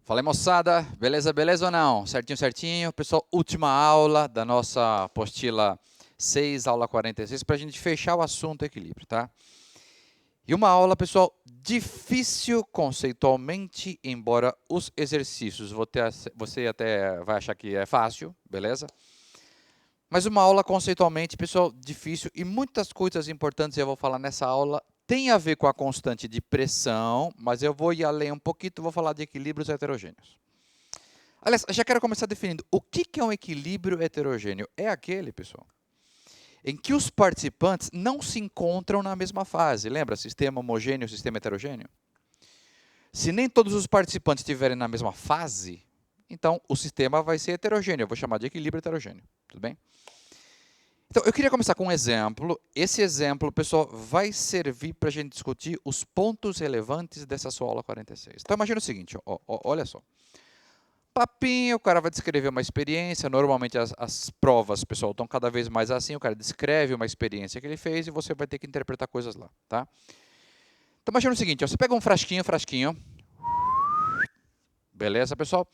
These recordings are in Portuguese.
Fala aí, moçada, beleza, beleza ou não? Certinho, certinho. Pessoal, última aula da nossa apostila 6, aula 46, para a gente fechar o assunto equilíbrio, tá? E uma aula, pessoal, difícil conceitualmente, embora os exercícios você até vai achar que é fácil, beleza? Mas uma aula conceitualmente, pessoal, difícil e muitas coisas importantes eu vou falar nessa aula tem a ver com a constante de pressão, mas eu vou ir além um pouquinho, vou falar de equilíbrios heterogêneos. Aliás, já quero começar definindo. O que é um equilíbrio heterogêneo? É aquele, pessoal, em que os participantes não se encontram na mesma fase. Lembra? Sistema homogêneo, sistema heterogêneo? Se nem todos os participantes estiverem na mesma fase, então o sistema vai ser heterogêneo. Eu vou chamar de equilíbrio heterogêneo. Tudo bem? Então, eu queria começar com um exemplo. Esse exemplo, pessoal, vai servir para a gente discutir os pontos relevantes dessa sua aula 46. Então, imagina o seguinte, olha só. Papinho, o cara vai descrever uma experiência. Normalmente as provas, pessoal, estão cada vez mais assim. O cara descreve uma experiência que ele fez e você vai ter que interpretar coisas lá, tá? Então, imagina o seguinte, ó, você pega um frasquinho, beleza, pessoal?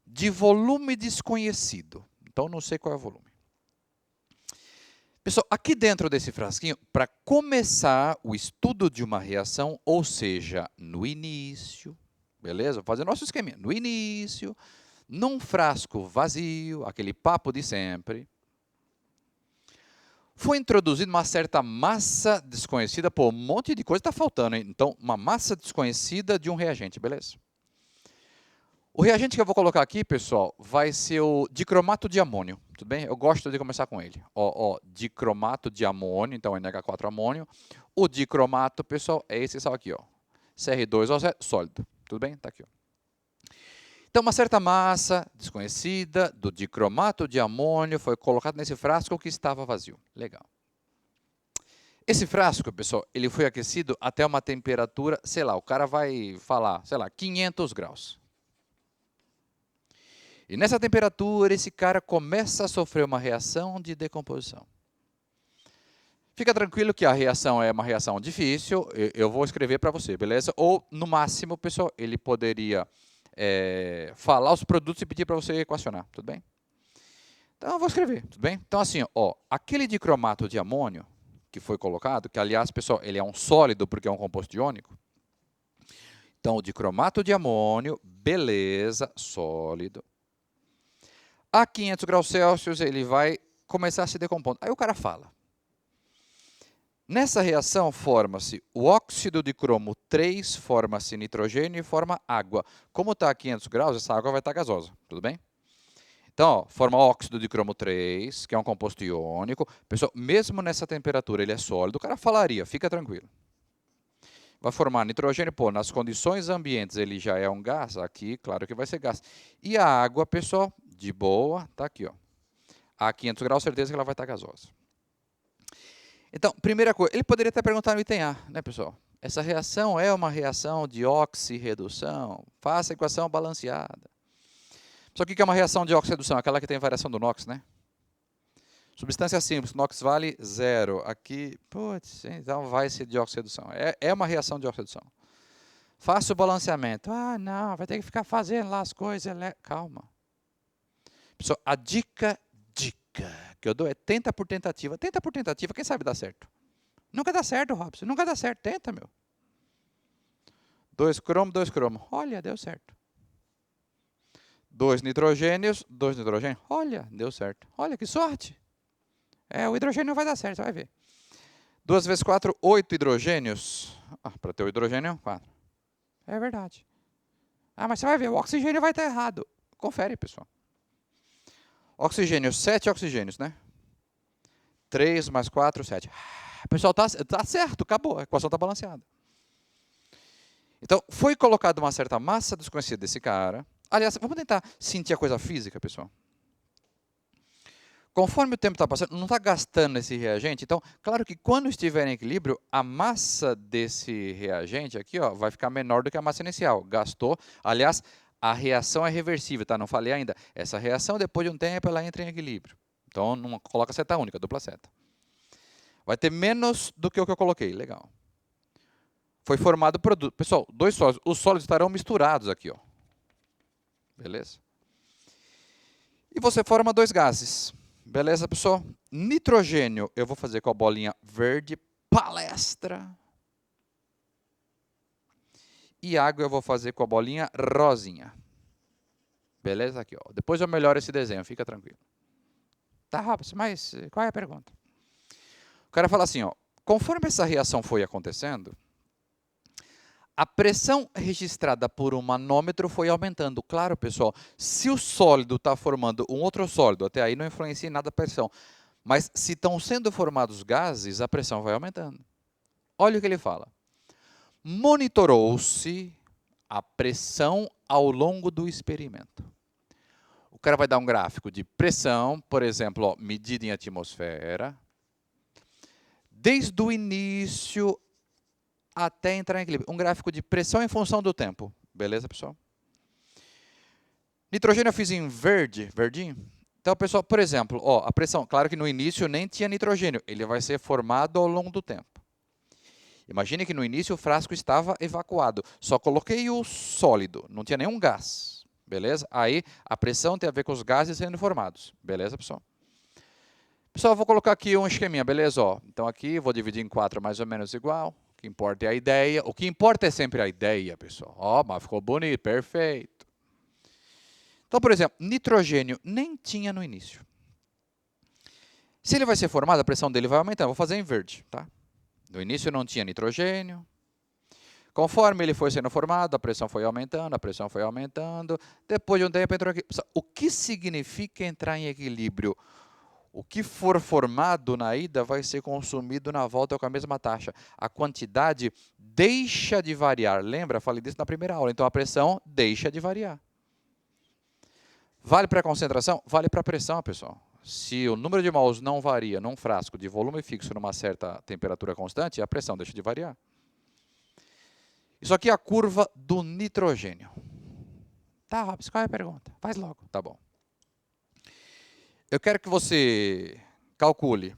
De volume desconhecido. Então, não sei qual é o volume. Pessoal, aqui dentro desse frasquinho, para começar o estudo de uma reação, ou seja, no início, beleza? Vou fazer nosso esqueminha. No início, num frasco vazio, aquele papo de sempre, foi introduzida uma certa massa desconhecida. Pô, um monte de coisa está faltando, hein? Então, uma massa desconhecida de um reagente, beleza? O reagente que eu vou colocar aqui, pessoal, vai ser o dicromato de amônio, tudo bem? Eu gosto de começar com ele. Dicromato de amônio, então NH4 amônio. O dicromato, pessoal, é esse sal aqui, ó. Cr2O sólido, tudo bem? Tá aqui, ó. Então, uma certa massa desconhecida do dicromato de amônio foi colocada nesse frasco que estava vazio. Legal. Esse frasco, pessoal, ele foi aquecido até uma temperatura, sei lá, o cara vai falar, sei lá, 500 graus. E nessa temperatura, esse cara começa a sofrer uma reação de decomposição. Fica tranquilo que a reação é uma reação difícil, eu vou escrever para você, beleza? Ou, no máximo, pessoal, ele poderia falar os produtos e pedir para você equacionar, tudo bem? Então, eu vou escrever, tudo bem? Então, assim, ó, aquele dicromato de amônio que foi colocado, que, aliás, pessoal, ele é um sólido porque é um composto iônico. Então, o dicromato de amônio, beleza, sólido. A 500 graus Celsius, ele vai começar a se decompor. Aí o cara fala. Nessa reação, forma-se o óxido de cromo 3, forma-se nitrogênio e forma água. Como está a 500 graus, essa água vai estar gasosa, tudo bem? Então, ó, forma óxido de cromo 3, que é um composto iônico. Pessoal, mesmo nessa temperatura ele é sólido, o cara falaria, fica tranquilo. Vai formar nitrogênio, pô, nas condições ambientes ele já é um gás, aqui, claro que vai ser gás. E a água, pessoal, de boa, tá aqui, ó. A 500 graus, certeza que ela vai estar gasosa. Então, primeira coisa, ele poderia até perguntar no item A, né, pessoal? Essa reação é uma reação de oxirredução? Faça a equação balanceada. Só que o que é uma reação de oxirredução? Aquela que tem variação do NOx, né? Substância simples, NOx vale 0. Aqui, putz, então vai ser de oxirredução. É uma reação de oxirredução. Faça o balanceamento. Ah, não, vai ter que ficar fazendo lá as coisas. Calma. Pessoal, a dica que eu dou é tenta por tentativa. Tenta por tentativa, quem sabe dá certo. Nunca dá certo, Robson. Nunca dá certo. Tenta, meu. 2 cromo, 2 cromo. Olha, deu certo. 2 nitrogênios, 2 nitrogênios. Olha, deu certo. Olha, que sorte. O hidrogênio vai dar certo, você vai ver. 2 vezes 4, 8 hidrogênios. Para ter o hidrogênio, 4. É verdade. Mas você vai ver, o oxigênio vai estar errado. Confere, pessoal. Oxigênio, 7 oxigênios, né? 3 mais 4, 7. Pessoal, tá certo, acabou. A equação está balanceada. Então, foi colocada uma certa massa desconhecida desse cara. Aliás, vamos tentar sentir a coisa física, pessoal. Conforme o tempo está passando, não está gastando esse reagente. Então, claro que quando estiver em equilíbrio, a massa desse reagente aqui, ó, vai ficar menor do que a massa inicial. Gastou. Aliás, a reação é reversível, tá? Não falei ainda. Essa reação, depois de um tempo, ela entra em equilíbrio. Então, não coloca seta única, dupla seta. Vai ter menos do que o que eu coloquei. Legal. Foi formado produto. Pessoal, dois sólidos. Os sólidos estarão misturados aqui, ó. beleza? E você forma dois gases, beleza, pessoal? Nitrogênio eu vou fazer com a bolinha verde, palestra. E água eu vou fazer com a bolinha rosinha. Beleza? Aqui, ó. Depois eu melhoro esse desenho, fica tranquilo. Tá, Robson, mas qual é a pergunta? O cara fala assim, ó, conforme essa reação foi acontecendo, a pressão registrada por um manômetro foi aumentando. Claro, pessoal, se o sólido está formando um outro sólido, até aí não influencia em nada a pressão. Mas se estão sendo formados gases, a pressão vai aumentando. Olha o que ele fala. Monitorou-se a pressão ao longo do experimento. O cara vai dar um gráfico de pressão, por exemplo, ó, medida em atmosfera, desde o início até entrar em equilíbrio. Um gráfico de pressão em função do tempo. Beleza, pessoal? Nitrogênio eu fiz em verde, verdinho. Então, pessoal, por exemplo, ó, a pressão, claro que no início nem tinha nitrogênio, ele vai ser formado ao longo do tempo. Imagine que no início o frasco estava evacuado, só coloquei o sólido, não tinha nenhum gás, beleza? Aí a pressão tem a ver com os gases sendo formados, beleza, pessoal? Pessoal, eu vou colocar aqui um esqueminha, beleza? Ó, então aqui vou dividir em 4 mais ou menos igual, o que importa é a ideia, o que importa é sempre a ideia, pessoal. Ó, mas ficou bonito, perfeito. Então, por exemplo, nitrogênio nem tinha no início. Se ele vai ser formado, a pressão dele vai aumentar. Vou fazer em verde, tá? No início não tinha nitrogênio. Conforme ele foi sendo formado, a pressão foi aumentando, a pressão foi aumentando. Depois de um tempo entrou aqui. O que significa entrar em equilíbrio? O que for formado na ida vai ser consumido na volta com a mesma taxa. A quantidade deixa de variar. Lembra? Falei disso na primeira aula. Então a pressão deixa de variar. Vale para a concentração? Vale para a pressão, pessoal. Se o número de mols não varia num frasco de volume fixo numa certa temperatura constante, a pressão deixa de variar. Isso aqui é a curva do nitrogênio. Tá, Robson, qual é a pergunta? Faz logo. Tá bom. Eu quero que você calcule,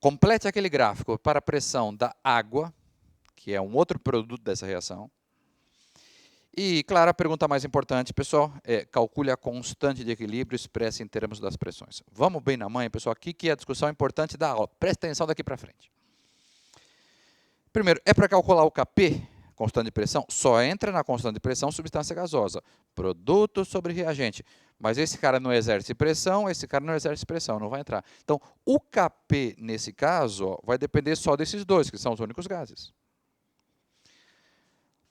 complete aquele gráfico para a pressão da água, que é um outro produto dessa reação. E, claro, a pergunta mais importante, pessoal, é calcule a constante de equilíbrio expressa em termos das pressões. Vamos bem na manha, pessoal, aqui que é a discussão importante da aula. Presta atenção daqui para frente. Primeiro, é para calcular o Kp, constante de pressão, só entra na constante de pressão substância gasosa, produto sobre reagente. Mas esse cara não exerce pressão, esse cara não exerce pressão, não vai entrar. Então, o Kp, nesse caso, ó, vai depender só desses dois, que são os únicos gases.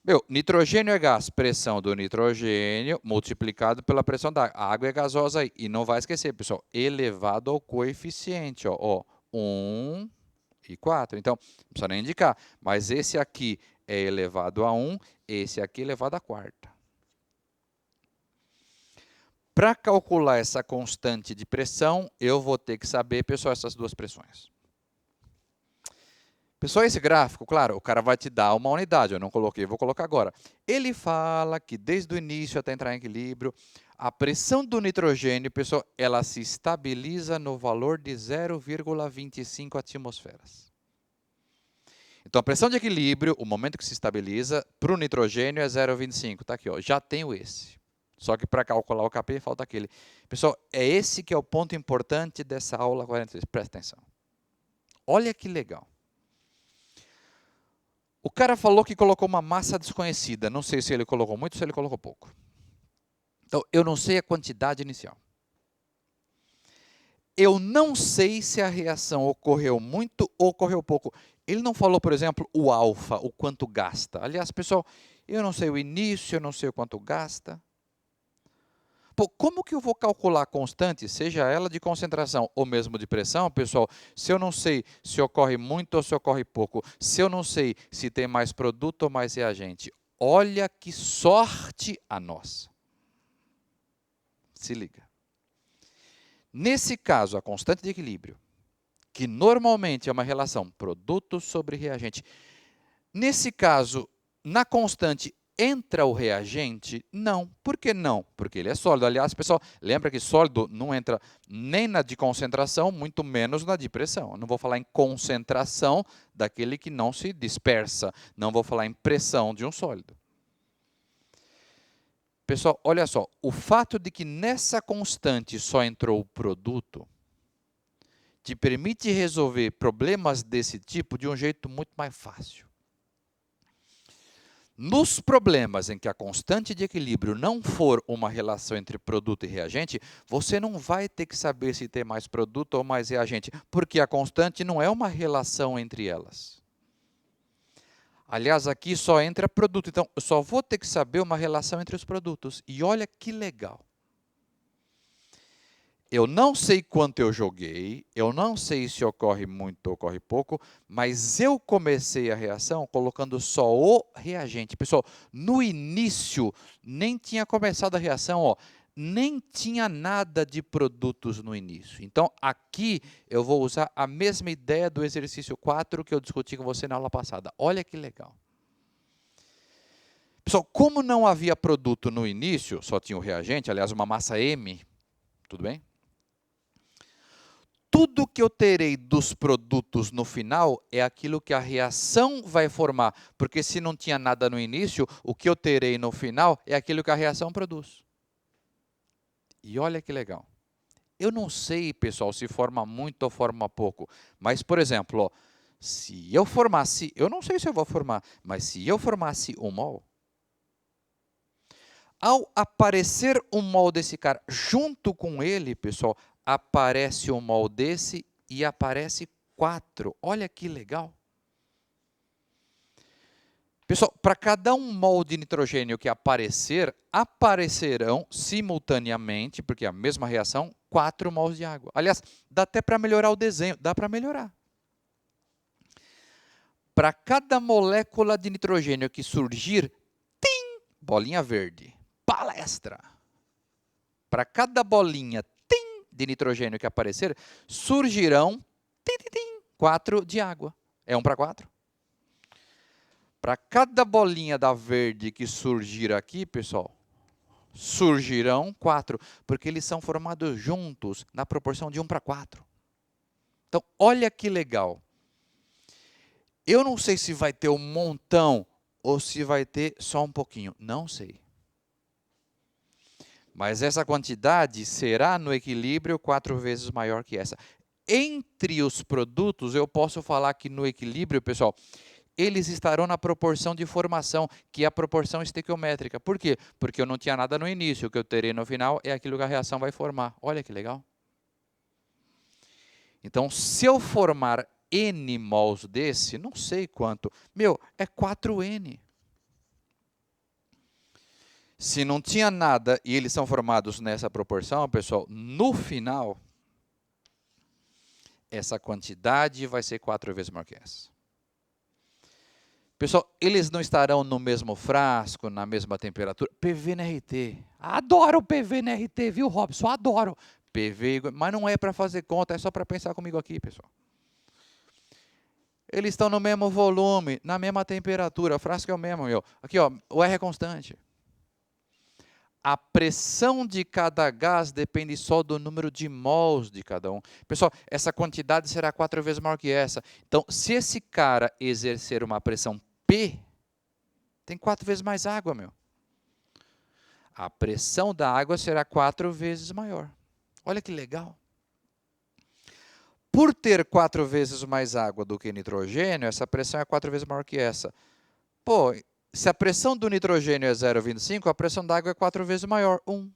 Meu, nitrogênio é gás, pressão do nitrogênio multiplicado pela pressão da água. A água é gasosa aí. E não vai esquecer, pessoal, elevado ao coeficiente, ó 1 e 4. Então, não precisa nem indicar, mas esse aqui é elevado a 1, esse aqui é elevado a quarta. Para calcular essa constante de pressão, eu vou ter que saber, pessoal, essas duas pressões. Pessoal, esse gráfico, claro, o cara vai te dar uma unidade, eu não coloquei, vou colocar agora. Ele fala que desde o início até entrar em equilíbrio, a pressão do nitrogênio, pessoal, ela se estabiliza no valor de 0,25 atmosferas. Então, a pressão de equilíbrio, o momento que se estabiliza, para o nitrogênio é 0,25. Está aqui, ó, já tenho esse. Só que para calcular o Kp, falta aquele. Pessoal, é esse que é o ponto importante dessa aula 43. Presta atenção. Olha que legal. O cara falou que colocou uma massa desconhecida. Não sei se ele colocou muito ou se ele colocou pouco. Então, eu não sei a quantidade inicial. Eu não sei se a reação ocorreu muito ou ocorreu pouco. Ele não falou, por exemplo, o alfa, o quanto gasta. Aliás, pessoal, eu não sei o início, eu não sei o quanto gasta. Pô, como que eu vou calcular a constante, seja ela de concentração ou mesmo de pressão, pessoal, se eu não sei se ocorre muito ou se ocorre pouco, se eu não sei se tem mais produto ou mais reagente? Olha que sorte a nossa. Se liga. Nesse caso, a constante de equilíbrio, que normalmente é uma relação produto sobre reagente, nesse caso, na constante entra o reagente? Não. Por que não? Porque ele é sólido. Aliás, pessoal, lembra que sólido não entra nem na de concentração, muito menos na de pressão. Eu não vou falar em concentração daquele que não se dispersa. Não vou falar em pressão de um sólido. Pessoal, olha só, o fato de que nessa constante só entrou o produto te permite resolver problemas desse tipo de um jeito muito mais fácil. Nos problemas em que a constante de equilíbrio não for uma relação entre produto e reagente, você não vai ter que saber se tem mais produto ou mais reagente, porque a constante não é uma relação entre elas. Aliás, aqui só entra produto, então eu só vou ter que saber uma relação entre os produtos. E olha que legal. Eu não sei quanto eu joguei, eu não sei se ocorre muito ou ocorre pouco, mas eu comecei a reação colocando só o reagente. Pessoal, no início nem tinha começado a reação, ó, nem tinha nada de produtos no início. Então, aqui eu vou usar a mesma ideia do exercício 4 que eu discuti com você na aula passada. Olha que legal. Pessoal, como não havia produto no início, só tinha o reagente, aliás, uma massa M, tudo bem? Tudo que eu terei dos produtos no final é aquilo que a reação vai formar, porque se não tinha nada no início, o que eu terei no final é aquilo que a reação produz. E olha que legal. Eu não sei, pessoal, se forma muito ou forma pouco, mas, por exemplo, ó, se eu formasse, eu não sei se eu vou formar, mas se eu formasse um mol, ao aparecer um mol desse cara junto com ele, pessoal, aparece um mol desse e aparece 4. Olha que legal. Pessoal, para cada um mol de nitrogênio que aparecer, aparecerão simultaneamente, porque é a mesma reação, 4 mols de água. Aliás, dá até para melhorar o desenho, dá para melhorar. Para cada molécula de nitrogênio que surgir, tim, bolinha verde, palestra. Para cada bolinha de nitrogênio que aparecer, surgirão 4 de água. É 1 para 4. Para cada bolinha da verde que surgir aqui, pessoal, surgirão 4, porque eles são formados juntos na proporção de 1 para 4. Então, olha que legal. Eu não sei se vai ter um montão ou se vai ter só um pouquinho. Não sei. Mas essa quantidade será no equilíbrio 4 vezes maior que essa. Entre os produtos, eu posso falar que no equilíbrio, pessoal, eles estarão na proporção de formação, que é a proporção estequiométrica. Por quê? Porque eu não tinha nada no início, o que eu terei no final é aquilo que a reação vai formar. Olha que legal. Então, se eu formar N mols desse, não sei quanto, é 4N. Se não tinha nada e eles são formados nessa proporção, pessoal, no final, essa quantidade vai ser 4 vezes maior que essa. Pessoal, eles não estarão no mesmo frasco, na mesma temperatura. PV-NRT. Adoro PV-NRT, viu, Robson? Adoro. PV, mas não é para fazer conta, é só para pensar comigo aqui, pessoal. Eles estão no mesmo volume, na mesma temperatura. O frasco é o mesmo, meu. Aqui, ó, o R é constante. A pressão de cada gás depende só do número de mols de cada um. Pessoal, essa quantidade será 4 vezes maior que essa. Então, se esse cara exercer uma pressão P, tem 4 vezes mais água, meu. A pressão da água será 4 vezes maior. Olha que legal. Por ter 4 vezes mais água do que nitrogênio, essa pressão é 4 vezes maior que essa. Pô, se a pressão do nitrogênio é 0,25, a pressão da água é 4 vezes maior, 1.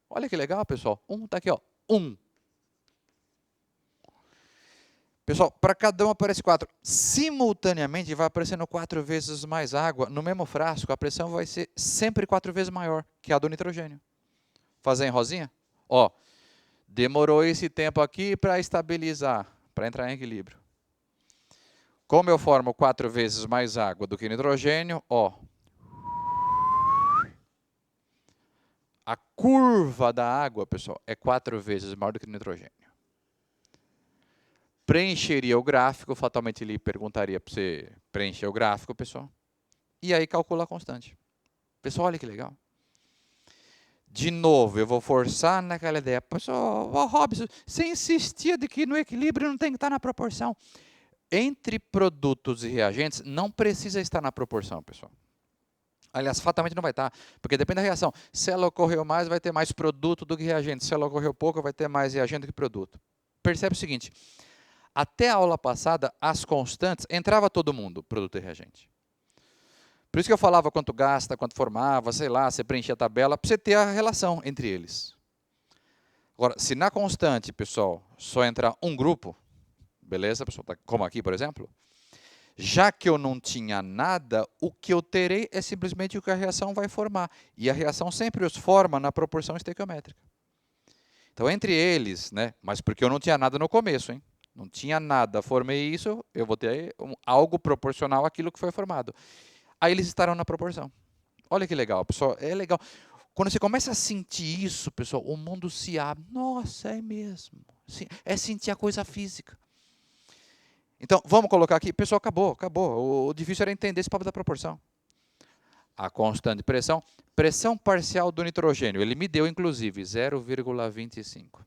Olha que legal, pessoal. 1 está aqui, ó, 1. Pessoal, para cada um aparece 4. Simultaneamente, vai aparecendo 4 vezes mais água. No mesmo frasco, a pressão vai ser sempre 4 vezes maior que a do nitrogênio. Fazer em rosinha? Ó, demorou esse tempo aqui para estabilizar, para entrar em equilíbrio. Como eu formo 4 vezes mais água do que nitrogênio, ó, a curva da água, pessoal, é 4 vezes maior do que o nitrogênio. Preencheria o gráfico, fatalmente ele perguntaria para você preencher o gráfico, pessoal. E aí calcula a constante. Pessoal, olha que legal. De novo, eu vou forçar naquela ideia. Pessoal, Robson, você insistia de que no equilíbrio não tem que estar na proporção. Entre produtos e reagentes, não precisa estar na proporção, pessoal. Aliás, fatalmente não vai estar, porque depende da reação. Se ela ocorreu mais, vai ter mais produto do que reagente. Se ela ocorreu pouco, vai ter mais reagente do que produto. Percebe o seguinte, até a aula passada, as constantes, entrava todo mundo, produto e reagente. Por isso que eu falava quanto gasta, quanto formava, sei lá, você preenchia a tabela, para você ter a relação entre eles. Agora, se na constante, pessoal, só entrar um grupo, beleza, pessoal, como aqui, por exemplo, já que eu não tinha nada, o que eu terei é simplesmente o que a reação vai formar. E a reação sempre os forma na proporção estequiométrica. Então, entre eles, né, mas porque eu não tinha nada no começo, hein? Não tinha nada, formei isso, eu vou ter algo proporcional àquilo que foi formado. Aí eles estarão na proporção. Olha que legal, pessoal, é legal. Quando você começa a sentir isso, pessoal, o mundo se abre. Nossa, é mesmo. É sentir a coisa física. Então, vamos colocar aqui. Pessoal, acabou. O difícil era entender esse papo da proporção. A constante de pressão. Pressão parcial do nitrogênio. Ele me deu, inclusive, 0,25.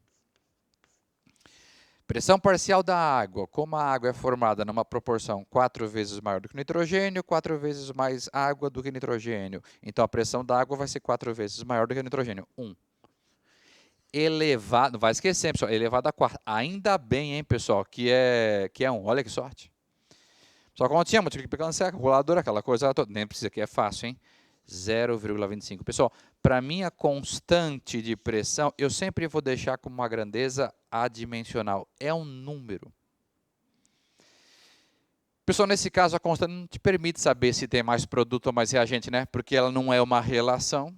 Pressão parcial da água. Como a água é formada numa proporção 4 vezes maior do que o nitrogênio, 4 vezes mais água do que nitrogênio. Então, a pressão da água vai ser 4 vezes maior do que o nitrogênio. 1. Elevado, não vai esquecer, pessoal, elevado a quarta. Ainda bem, hein, pessoal, que é 1. Olha que sorte. Só que quando tinha, tive que pegar uma calculadora, aquela coisa toda. Nem precisa, que é fácil, hein? 0,25. Pessoal, para mim a constante de pressão, eu sempre vou deixar como uma grandeza adimensional. É um número. Pessoal, nesse caso, a constante não te permite saber se tem mais produto ou mais reagente, né? Porque ela não é uma relação,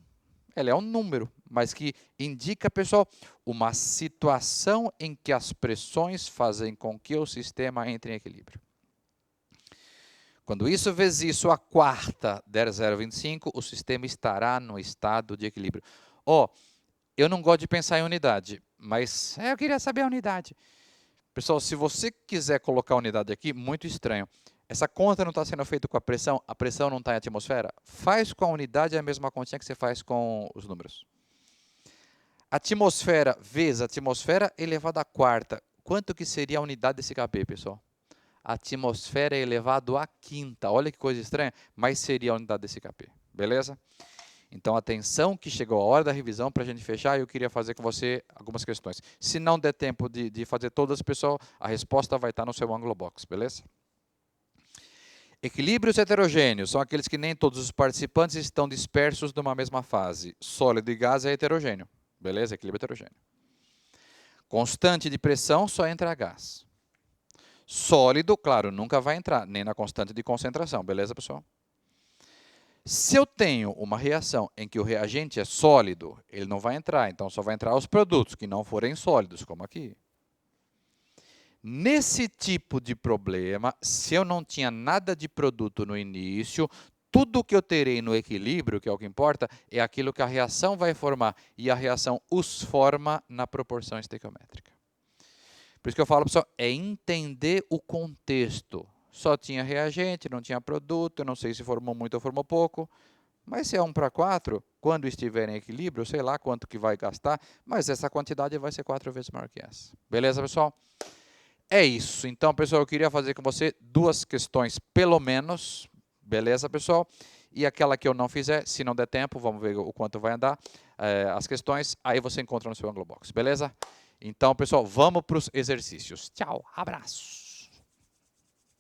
ela é um número, mas que indica, pessoal, uma situação em que as pressões fazem com que o sistema entre em equilíbrio. Quando isso vezes isso, a quarta der 0,25, o sistema estará no estado de equilíbrio. Eu não gosto de pensar em unidade, mas eu queria saber a unidade. Pessoal, se você quiser colocar a unidade aqui, muito estranho. Essa conta não está sendo feita com a pressão não está em atmosfera. Faz com a unidade a mesma continha que você faz com os números. Atmosfera vezes atmosfera elevado à quarta. Quanto que seria a unidade desse KB, pessoal? Atmosfera elevado à quinta. Olha que coisa estranha, mas seria a unidade desse KP. Beleza? Então, atenção que chegou a hora da revisão para a gente fechar e eu queria fazer com você algumas questões. Se não der tempo de fazer todas, pessoal, a resposta vai estar no seu ângulo box, beleza? Equilíbrios heterogêneos são aqueles que nem todos os participantes estão dispersos numa mesma fase. Sólido e gás é heterogêneo, beleza? Equilíbrio heterogêneo. Constante de pressão só entra gás. Sólido, claro, nunca vai entrar, nem na constante de concentração, beleza, pessoal? Se eu tenho uma reação em que o reagente é sólido, ele não vai entrar, então só vai entrar os produtos que não forem sólidos, como aqui. Nesse tipo de problema, se eu não tinha nada de produto no início, tudo que eu terei no equilíbrio, que é o que importa, é aquilo que a reação vai formar, e a reação os forma na proporção estequiométrica. Por isso que eu falo, pessoal, é entender o contexto. Só tinha reagente, não tinha produto, não sei se formou muito ou formou pouco. Mas se é 1 para 4, quando estiver em equilíbrio, sei lá quanto que vai gastar, mas essa quantidade vai ser 4 vezes maior que essa. Beleza, pessoal? É isso. Então, pessoal, eu queria fazer com você 2 questões, pelo menos. Beleza, pessoal? E aquela que eu não fizer, se não der tempo, vamos ver o quanto vai andar, as questões, aí você encontra no seu Anglo Box. Beleza? Então, pessoal, vamos para os exercícios. Tchau, abraço.